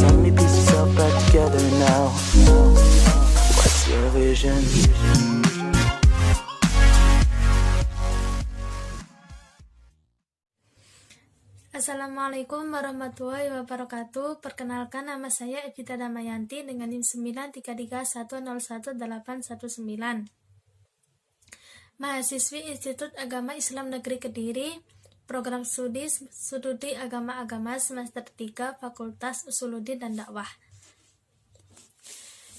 Tell me piece yourself back together now. What's your vision? Assalamualaikum warahmatullahi wabarakatuh. Perkenalkan, nama saya Evita Damayanti dengan NIM 933101819. Mahasiswi Institut Agama Islam Negeri Kediri, Program Studi Agama-Agama semester 3 Fakultas Usuluddin dan Dakwah.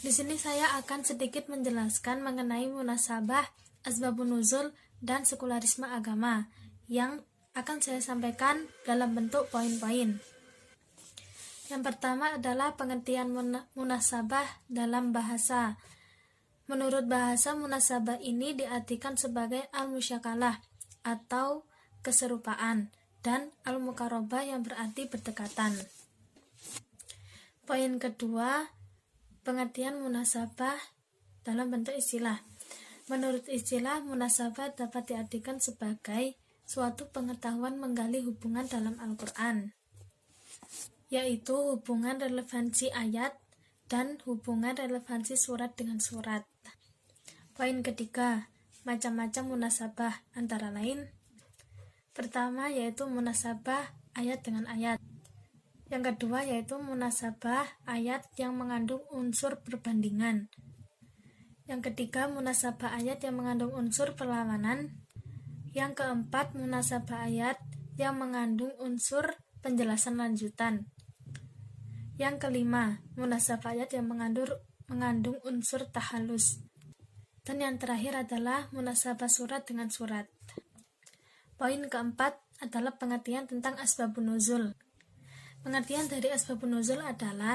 Di sini saya akan sedikit menjelaskan mengenai munasabah, asbabun nuzul, dan sekularisme agama yang akan saya sampaikan dalam bentuk poin-poin. Yang pertama adalah pengertian munasabah dalam bahasa. Menurut bahasa, munasabah ini diartikan sebagai al-musyakalah atau keserupaan dan al-muqarabah yang berarti berdekatan. Poin kedua, pengertian munasabah dalam bentuk istilah. Menurut istilah, munasabah dapat diartikan sebagai suatu pengetahuan menggali hubungan dalam Al-Quran, yaitu hubungan relevansi ayat dan hubungan relevansi surat dengan surat. Poin ketiga, macam-macam munasabah, antara lain: pertama yaitu munasabah ayat dengan ayat. Yang kedua yaitu munasabah ayat yang mengandung unsur perbandingan. Yang ketiga, munasabah ayat yang mengandung unsur perlawanan. Yang keempat, munasabah ayat yang mengandung unsur penjelasan lanjutan. Yang kelima, munasabah ayat yang mengandung unsur tahalus. Dan yang terakhir adalah munasabah surat dengan surat. Poin keempat adalah pengertian tentang asbabun nuzul. Pengertian dari asbabun nuzul adalah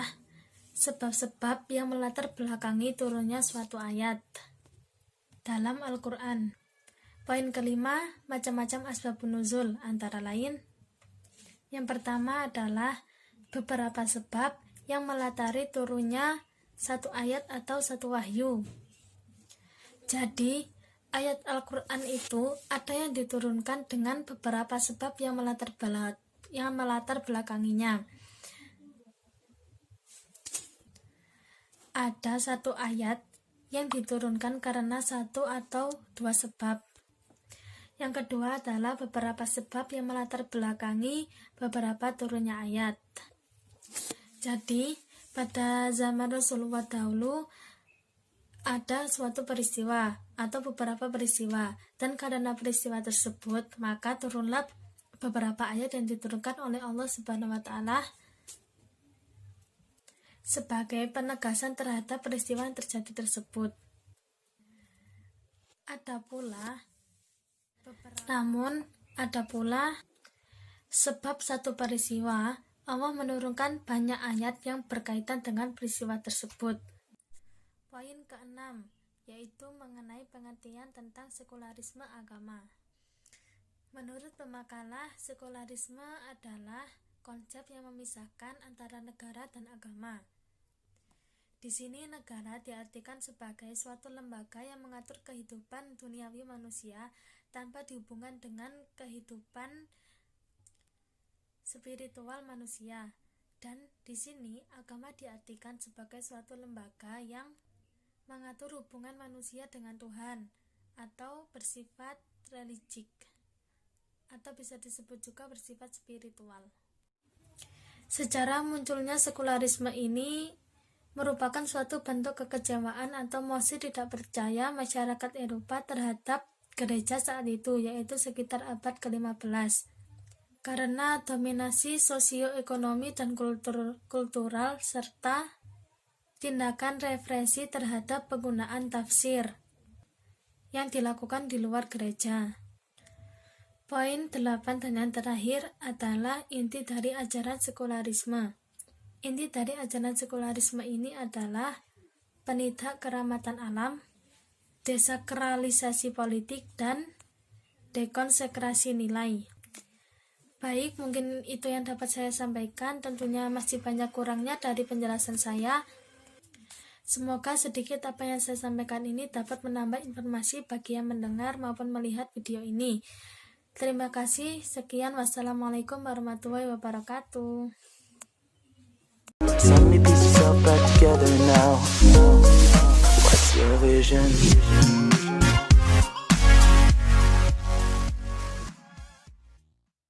sebab-sebab yang melatar belakangi turunnya suatu ayat dalam Al-Quran. Poin kelima, macam-macam asbabun nuzul, antara lain: yang pertama adalah beberapa sebab yang melatari turunnya satu ayat atau satu wahyu. Jadi, ayat Al-Quran itu ada yang diturunkan dengan beberapa sebab yang melatar belakanginya. Ada satu ayat yang diturunkan karena satu atau dua sebab. Yang kedua adalah beberapa sebab yang melatar belakangi beberapa turunnya ayat. Jadi, pada zaman Rasulullah dahulu ada suatu peristiwa atau beberapa peristiwa, dan karena peristiwa tersebut maka turunlah beberapa ayat yang diturunkan oleh Allah Subhanahu wa Ta'ala sebagai penegasan terhadap peristiwa yang terjadi tersebut. Namun ada pula sebab satu peristiwa Allah menurunkan banyak ayat yang berkaitan dengan peristiwa tersebut. Poin keenam yaitu mengenai pengertian tentang sekularisme agama. Menurut pemakalah, sekularisme adalah konsep yang memisahkan antara negara dan agama. Di sini negara diartikan sebagai suatu lembaga yang mengatur kehidupan duniawi manusia tanpa dihubungkan dengan kehidupan spiritual manusia. Dan di sini agama diartikan sebagai suatu lembaga yang mengatur hubungan manusia dengan Tuhan atau bersifat religik, atau bisa disebut juga bersifat spiritual. Sejarah munculnya sekularisme ini merupakan suatu bentuk kekecewaan atau mosi tidak percaya masyarakat Eropa terhadap gereja saat itu, yaitu sekitar abad ke-15. Karena dominasi sosioekonomi dan kultural serta tindakan represi terhadap penggunaan tafsir yang dilakukan di luar gereja. Poin 8 dan yang terakhir adalah inti dari ajaran sekularisme. Inti dari ajaran sekularisme ini adalah penidak keramatan alam, desakralisasi politik, dan dekonsekrasi nilai. Baik, mungkin itu yang dapat saya sampaikan. Tentunya masih banyak kurangnya dari penjelasan saya. Semoga sedikit apa yang saya sampaikan ini dapat menambah informasi bagi yang mendengar maupun melihat video ini. Terima kasih. Sekian. Wassalamualaikum warahmatullahi wabarakatuh. vision.